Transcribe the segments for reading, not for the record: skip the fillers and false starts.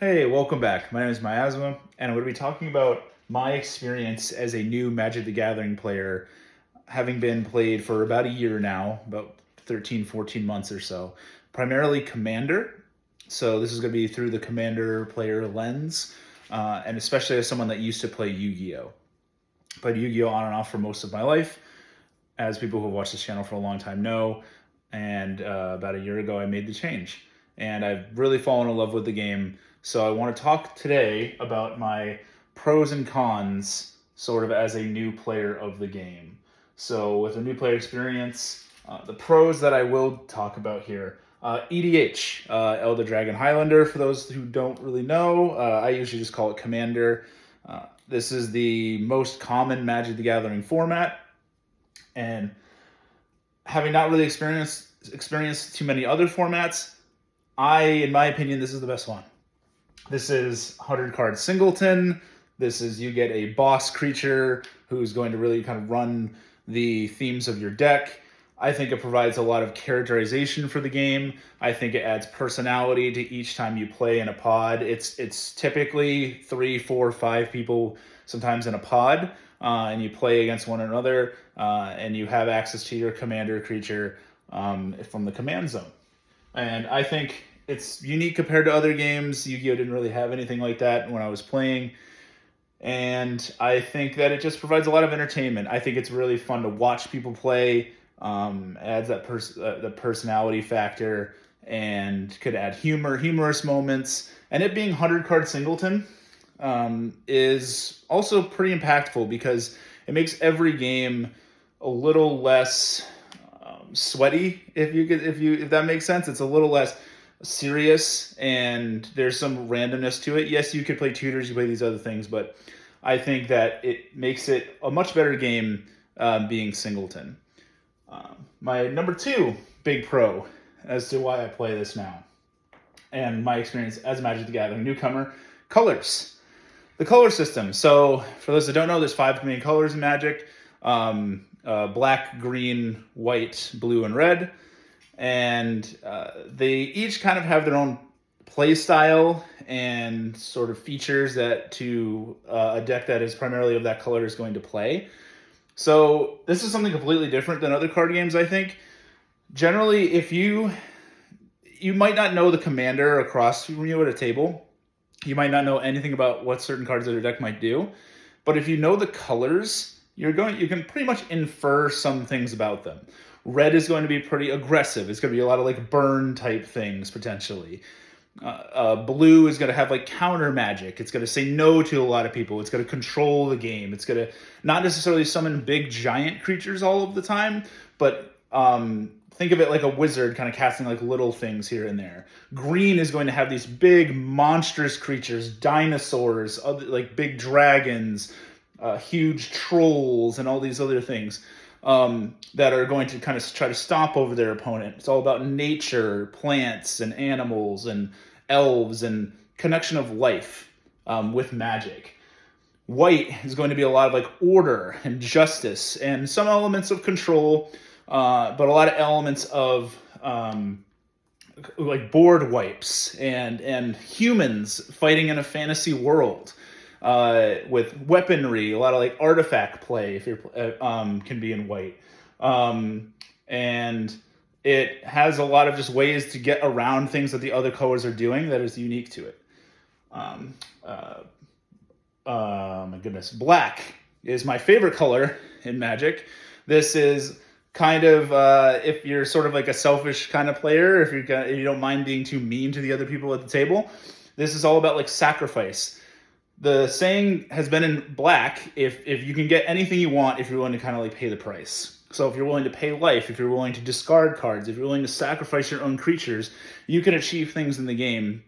Hey, welcome back. My name is Miasma, and I'm going to be talking about my experience as a new Magic the Gathering player, having been played for about a year now, about 13, 14 months or so. Primarily Commander, so this is going to be through the Commander player lens, and especially as someone that used to play Yu-Gi-Oh! Played Yu-Gi-Oh! On and off for most of my life, as people who have watched this channel for a long time know, and about a year ago I made the change. And I've really fallen in love with the game. So I want to talk today about my pros and cons, sort of as a new player of the game. So with a new player experience, the pros that I will talk about here. EDH, Elder Dragon Highlander, for those who don't really know. I usually just call it Commander. This is the most common Magic the Gathering format. And having not really experienced too many other formats, in my opinion, this is the best one. This is 100 card singleton. This is you get a boss creature who's going to really kind of run the themes of your deck. I think it provides a lot of characterization for the game. I think it adds personality to each time you play in a pod. It's typically 3, 4, 5 people sometimes in a pod, and you play against one another, and you have access to your commander creature from the command zone. And I think it's unique compared to other games. Yu-Gi-Oh! Didn't really have anything like that when I was playing. And I think that it just provides a lot of entertainment. I think it's really fun to watch people play. Adds that the personality factor and could add humorous moments. And it being 100 card singleton is also pretty impactful because it makes every game a little less sweaty, if that makes sense. It's a little less serious, and there's some randomness to it. Yes, you could play tutors, you play these other things, but I think that it makes it a much better game being singleton. My number 2 big pro as to why I play this now, and my experience as Magic the Gathering newcomer: colors. The color system. So for those that don't know, there's 5 main colors in Magic. Black, green, white, blue, and red. And they each kind of have their own play style and sort of features that to a deck that is primarily of that color is going to play. So this is something completely different than other card games, I think. Generally, if you might not know the commander across from you at a table, you might not know anything about what certain cards of your deck might do, but if you know the colors, you can pretty much infer some things about them. Red is going to be pretty aggressive. It's going to be a lot of like burn type things potentially. Blue is going to have like counter magic. It's going to say no to a lot of people. It's going to control the game. It's going to not necessarily summon big giant creatures all of the time, but think of it like a wizard kind of casting like little things here and there. Green is going to have these big monstrous creatures, dinosaurs, like big dragons, huge trolls, and all these other things that are going to kind of try to stomp over their opponent. It's all about nature, plants, and animals, and elves, and connection of life with magic. White is going to be a lot of like order and justice and some elements of control, but a lot of elements of like board wipes and humans fighting in a fantasy world. With weaponry, a lot of like artifact play if you're can be in white, and it has a lot of just ways to get around things that the other colors are doing that is unique to it. My goodness, black is my favorite color in Magic. This is kind of if you're sort of like a selfish kind of player, if you don't mind being too mean to the other people at the table, this is all about like sacrifice. The saying has been in black, if you can get anything you want, if you're willing to kind of like pay the price. So if you're willing to pay life, if you're willing to discard cards, if you're willing to sacrifice your own creatures, you can achieve things in the game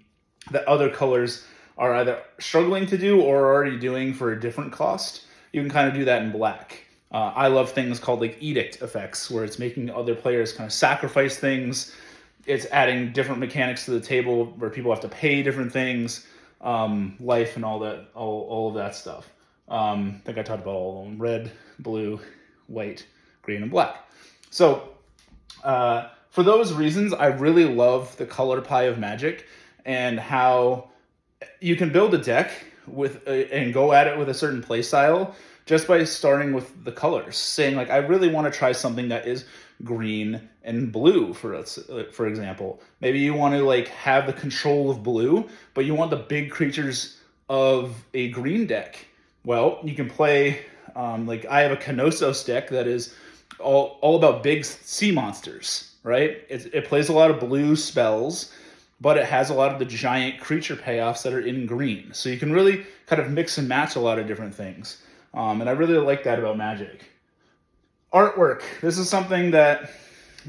that other colors are either struggling to do or are already doing for a different cost. You can kind of do that in black. I love things called like edict effects, where it's making other players kind of sacrifice things. It's adding different mechanics to the table where people have to pay different things. Life and all of that stuff. I think I talked about all of them: red, blue, white, green, and black. So for those reasons, I really love the color pie of Magic and how you can build a deck and go at it with a certain play style just by starting with the colors, saying like, I really want to try something that is green and blue, for example. Maybe you want to like have the control of blue, but you want the big creatures of a green deck. Well, you can play like I have a Knossos deck that is all about big sea monsters, right? It plays a lot of blue spells, but it has a lot of the giant creature payoffs that are in green. So you can really kind of mix and match a lot of different things. And I really like that about Magic. Artwork. This is something that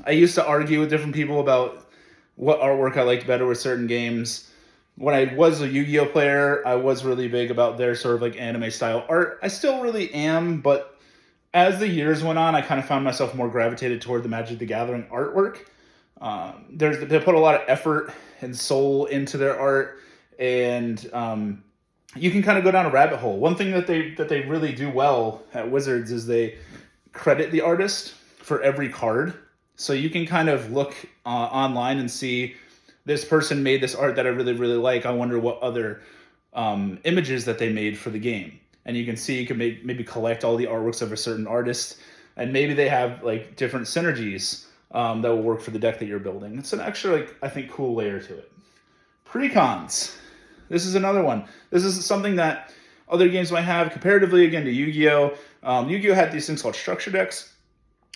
I used to argue with different people about what artwork I liked better with certain games. When I was a Yu-Gi-Oh player, I was really big about their sort of like anime style art. I still really am, but as the years went on, I kind of found myself more gravitated toward the Magic the Gathering artwork. They put a lot of effort and soul into their art, and you can kind of go down a rabbit hole. One thing that they really do well at Wizards is they credit the artist for every card. So you can kind of look online and see, this person made this art that I really, really like. I wonder what other images that they made for the game. And you can see, you can maybe collect all the artworks of a certain artist, and maybe they have like different synergies that will work for the deck that you're building. It's an extra, like, I think, cool layer to it. Precons. This is another one. This is something that other games might have comparatively, again, to Yu-Gi-Oh! Yu-Gi-Oh! Had these things called structure decks,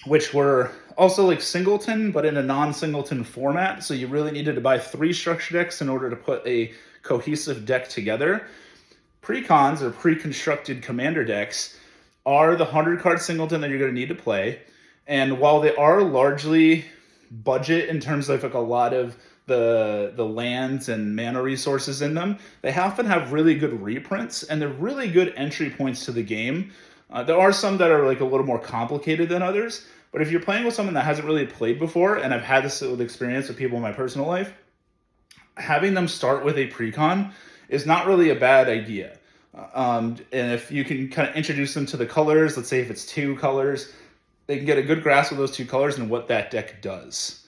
which were also like singleton, but in a non-singleton format. So you really needed to buy 3 structure decks in order to put a cohesive deck together. Precons, or pre-constructed commander decks, are the 100-card singleton that you're going to need to play. And while they are largely budget in terms of like a lot of the lands and mana resources in them, they often have really good reprints, and they're really good entry points to the game. There are some that are like a little more complicated than others, but if you're playing with someone that hasn't really played before, and I've had this with experience with people in my personal life, having them start with a precon is not really a bad idea. And if you can kind of introduce them to the colors, let's say if it's 2 colors, they can get a good grasp of those 2 colors and what that deck does.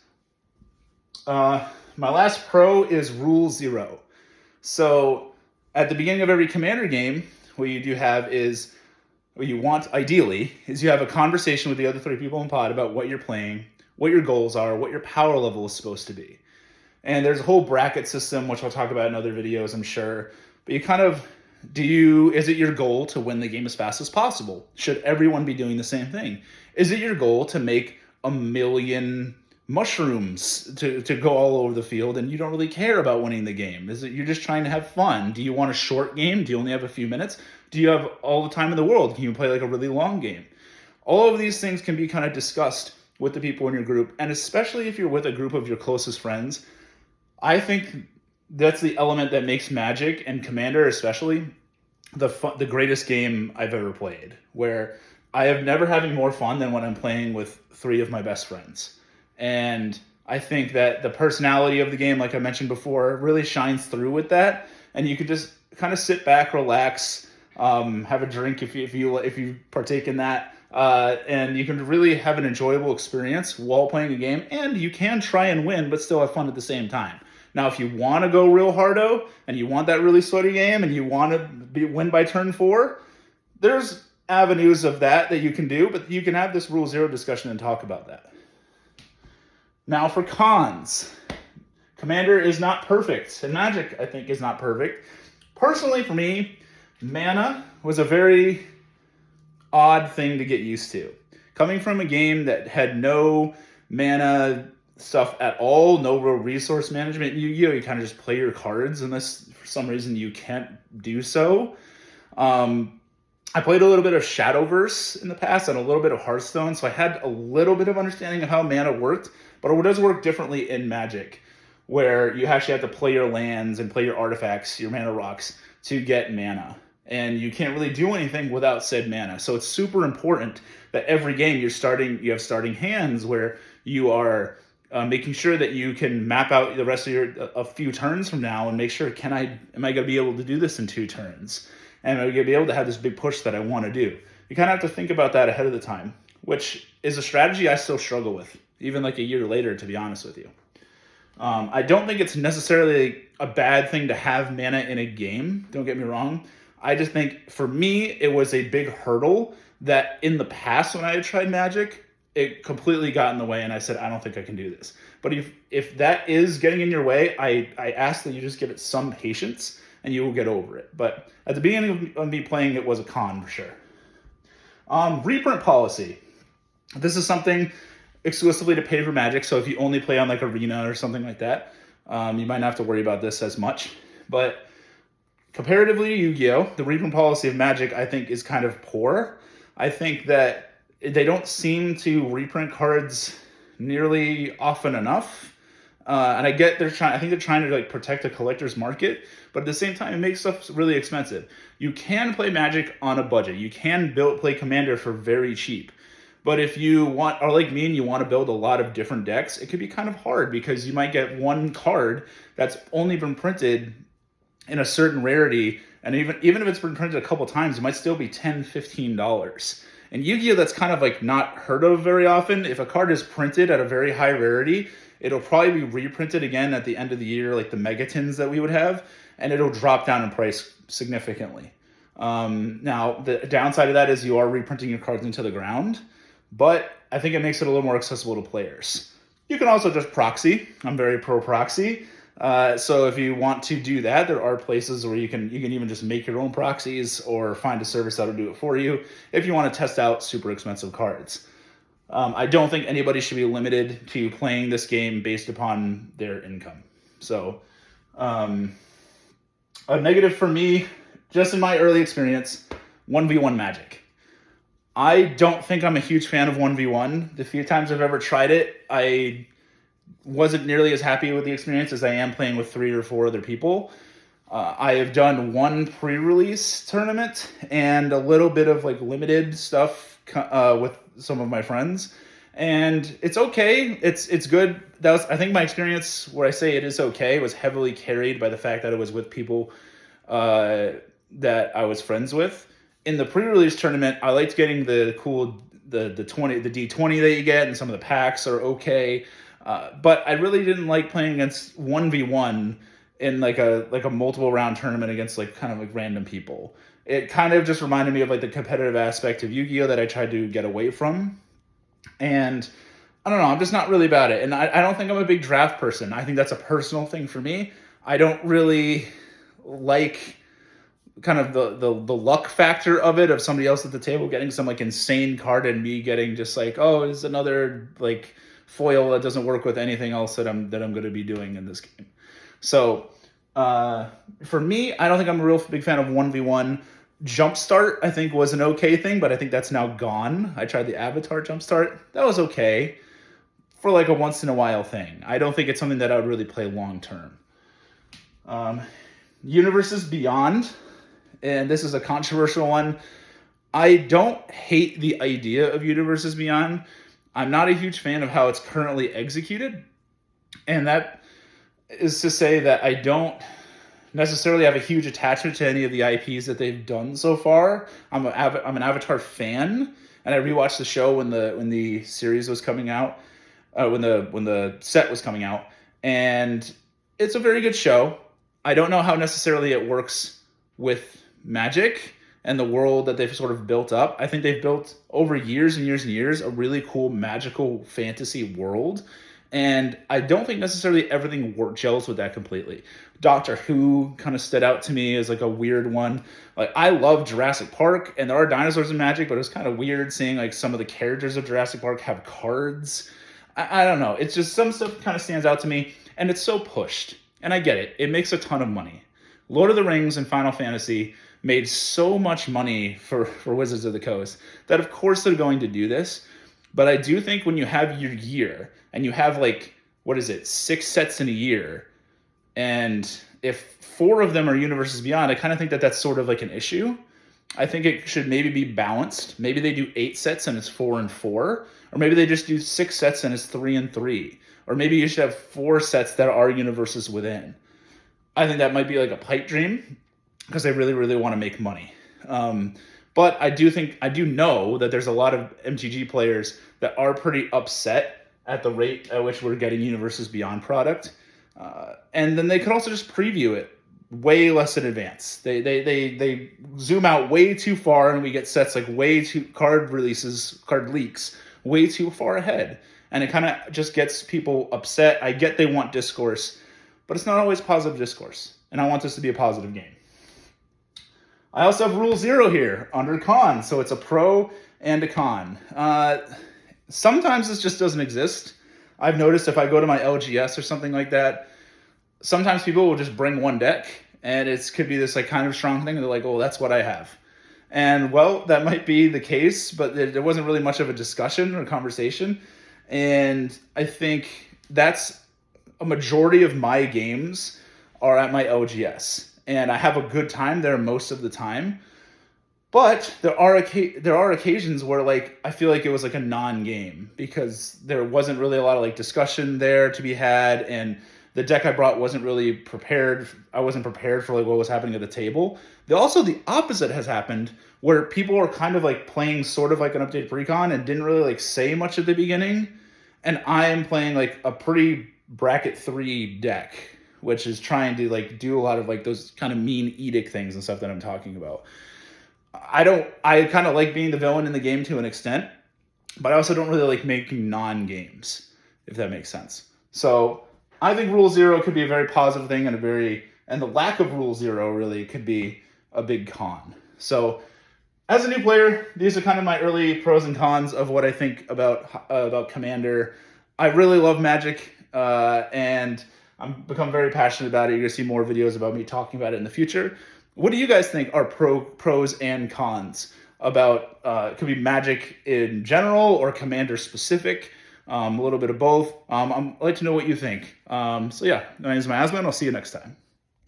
My last pro is Rule 0. So at the beginning of every commander game, what you do have is, what you want ideally, is you have a conversation with the other 3 people in pod about what you're playing, what your goals are, what your power level is supposed to be. And there's a whole bracket system, which I'll talk about in other videos, I'm sure. But you kind of, is it your goal to win the game as fast as possible? Should everyone be doing the same thing? Is it your goal to make 1 million mushrooms to go all over the field and you don't really care about winning the game? Is it you're just trying to have fun? Do you want a short game? Do you only have a few minutes? Do you have all the time in the world? Can you play like a really long game? All of these things can be kind of discussed with the people in your group, and especially if you're with a group of your closest friends. I think that's the element that makes Magic, and Commander especially, the greatest game I've ever played, where I have never having more fun than when I'm playing with 3 of my best friends. And I think that the personality of the game, like I mentioned before, really shines through with that. And you could just kind of sit back, relax, have a drink if you partake in that, and you can really have an enjoyable experience while playing a game. And you can try and win, but still have fun at the same time. Now, if you want to go real hardo and you want that really sweaty game and you want to win by turn 4, there's avenues of that you can do, but you can have this Rule 0 discussion and talk about that. Now for cons. Commander is not perfect, and Magic, I think, is not perfect. Personally, for me, mana was a very odd thing to get used to. Coming from a game that had no mana stuff at all, no real resource management. Yu-Gi-Oh! You kind of just play your cards unless for some reason you can't do so. I played a little bit of Shadowverse in the past and a little bit of Hearthstone, so I had a little bit of understanding of how mana worked, but it does work differently in Magic, where you actually have to play your lands and play your artifacts, your mana rocks, to get mana. And you can't really do anything without said mana. So it's super important that every game you have starting hands where you are making sure that you can map out the rest of a few turns from now and make sure, am I going to be able to do this in 2 turns? And am I going to be able to have this big push that I want to do? You kind of have to think about that ahead of the time, which is a strategy I still struggle with, even like a year later, to be honest with you. I don't think it's necessarily a bad thing to have mana in a game. Don't get me wrong. I just think for me, it was a big hurdle that in the past when I had tried Magic, it completely got in the way, and I said, I don't think I can do this. But if that is getting in your way, I ask that you just give it some patience, and you will get over it. But at the beginning of me playing, it was a con for sure. Reprint policy. This is something exclusively to pay for Magic, so if you only play on like Arena or something like that, you might not have to worry about this as much. But comparatively to Yu-Gi-Oh!, the reprint policy of Magic, I think, is kind of poor. I think that they don't seem to reprint cards nearly often enough. And I get I think they're trying to like protect the collector's market, but at the same time, it makes stuff really expensive. You can play Magic on a budget. You can play Commander for very cheap. But if you are like me and you want to build a lot of different decks, it could be kind of hard because you might get one card that's only been printed in a certain rarity, and even if it's been printed a couple times, it might still be $10, $15. In Yu-Gi-Oh, that's kind of like not heard of very often. If a card is printed at a very high rarity, it'll probably be reprinted again at the end of the year, like the Megatons that we would have, and it'll drop down in price significantly. Now, the downside of that is you are reprinting your cards into the ground, but I think it makes it a little more accessible to players. You can also just proxy. I'm very pro proxy. So if you want to do that, there are places where you can even just make your own proxies or find a service that'll do it for you if you want to test out super expensive cards. I don't think anybody should be limited to playing this game based upon their income. So a negative for me, just in my early experience, 1v1 Magic. I don't think I'm a huge fan of 1v1. The few times I've ever tried it, I wasn't nearly as happy with the experience as I am playing with 3 or 4 other people. I have done one pre-release tournament and a little bit of like limited stuff with some of my friends, and it's okay. It's good. I think my experience where I say it is okay was heavily carried by the fact that it was with people that I was friends with. In the pre-release tournament, I liked getting the D20 that you get, and some of the packs are okay. But I really didn't like playing against 1v1 in like a multiple round tournament against like kind of like random people. It kind of just reminded me of like the competitive aspect of Yu-Gi-Oh! That I tried to get away from. And I don't know, I'm just not really about it. And I don't think I'm a big draft person. I think that's a personal thing for me. I don't really like kind of the luck factor of it, of somebody else at the table getting some like insane card and me getting just like, oh, it's another like foil that doesn't work with anything else that I'm going to be doing in this game. So for me, I don't think I'm a real big fan of 1v1. Jumpstart, I think, was an okay thing, but I think that's now gone. I tried the Avatar Jumpstart. That was okay for like a once in a while thing. I don't think it's something that I would really play long term. Universes Beyond, and this is a controversial one. I don't hate the idea of Universes Beyond. I'm not a huge fan of how it's currently executed. And that is to say that I don't necessarily have a huge attachment to any of the IPs that they've done so far. I'm an Avatar fan, and I rewatched the show when the series was coming out, when the set was coming out, and it's a very good show. I don't know how necessarily it works with Magic and the world that they've sort of built up. I think they've built over years and years and years a really cool magical fantasy world. And I don't think necessarily everything gels with that completely. Doctor Who kind of stood out to me as like a weird one. Like, I love Jurassic Park, and there are dinosaurs in Magic, but it was kind of weird seeing like some of the characters of Jurassic Park have cards. I don't know. It's just some stuff kind of stands out to me, and it's so pushed. And I get it. It makes a ton of money. Lord of the Rings and Final Fantasy made so much money for Wizards of the Coast that of course they're going to do this. But I do think when you have your year and you have like, 6 sets in a year, and if 4 of them are Universes Beyond, I kind of think that that's sort of like an issue. I think it should maybe be balanced. Maybe they do 8 sets and it's 4 and 4, or maybe they just do 6 sets and it's 3 and 3, or maybe you should have 4 sets that are universes within. I think that might be like a pipe dream because they really, really want to make money. But I do know that there's a lot of MTG players that are pretty upset at the rate at which we're getting Universes Beyond product. And then they could also just preview it way less in advance. They zoom out way too far, and we get sets like way too card leaks way too far ahead, and it kind of just gets people upset. I get they want discourse, but it's not always positive discourse, and I want this to be a positive game. I also have Rule 0 here under con, so it's a pro and a con. Sometimes this just doesn't exist. I've noticed if I go to my LGS or something like that, sometimes people will just bring one deck, and it could be this like kind of strong thing. They're like, "Oh, that's what I have," and well, that might be the case, but there wasn't really much of a discussion or conversation, and I think that's a majority of my games are at my LGS, and I have a good time there most of the time. But there are occasions where like I feel like it was like a non-game because there wasn't really a lot of like discussion there to be had, and the deck I brought wasn't really prepared. I wasn't prepared for like what was happening at the table. Also, the opposite has happened where people are kind of like playing sort of like an updated precon and didn't really like say much at the beginning, and I am playing like a pretty bracket 3 deck, which is trying to like do a lot of like those kind of mean edict things and stuff that I'm talking about. I kind of like being the villain in the game to an extent, but I also don't really like making non-games, if that makes sense. So I think Rule 0 could be a very positive thing, and the lack of Rule 0 really could be a big con. So as a new player, these are kind of my early pros and cons of what I think about Commander. I really love Magic, and I've become very passionate about it. You're going to see more videos about me talking about it in the future. What do you guys think are pros and cons about, it could be Magic in general or Commander specific, a little bit of both. I'd like to know what you think. So yeah, my name is Miasma, and I'll see you next time.